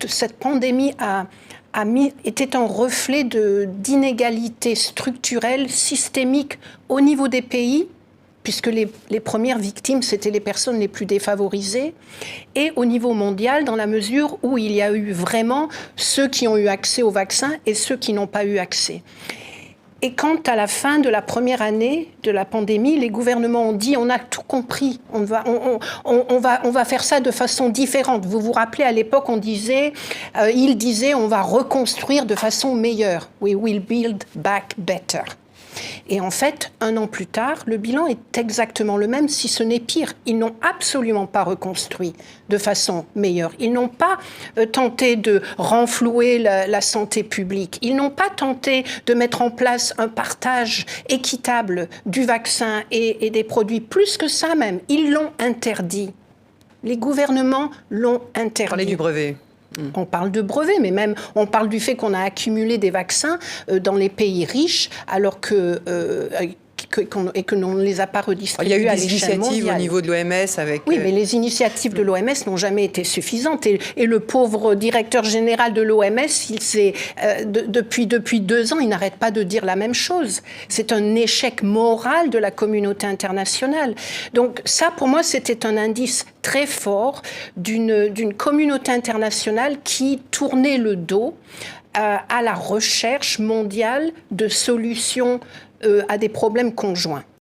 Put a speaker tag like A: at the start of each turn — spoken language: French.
A: cette pandémie était un reflet d'inégalités structurelles, systémiques au niveau des pays, puisque les premières victimes, c'était les personnes les plus défavorisées, et au niveau mondial, dans la mesure où il y a eu vraiment ceux qui ont eu accès au vaccin et ceux qui n'ont pas eu accès. Et quand, à la fin de la première année de la pandémie, les gouvernements ont dit « on a tout compris, on va faire ça de façon différente ». Vous vous rappelez, à l'époque, ils disaient « on va reconstruire de façon meilleure ». « We will build back better ». Et en fait, 1 an plus tard, le bilan est exactement le même, si ce n'est pire. Ils n'ont absolument pas reconstruit de façon meilleure. Ils n'ont pas tenté de renflouer la santé publique. Ils n'ont pas tenté de mettre en place un partage équitable du vaccin et des produits. Plus que ça même, ils l'ont interdit. Les gouvernements l'ont interdit.
B: Parlez du brevet.
A: On parle de brevets, mais même on parle du fait qu'on a accumulé des vaccins dans les pays riches, alors que l'on ne les a pas redistribués à l'échelle mondiale.
B: Il y a eu des initiatives au niveau de l'OMS avec...
A: Oui, mais les initiatives de l'OMS n'ont jamais été suffisantes. Et le pauvre directeur général de l'OMS, depuis 2 ans, il n'arrête pas de dire la même chose. C'est un échec moral de la communauté internationale. Donc ça, pour moi, c'était un indice très fort d'une communauté internationale qui tournait le dos à la recherche mondiale de solutions à des problèmes conjoints.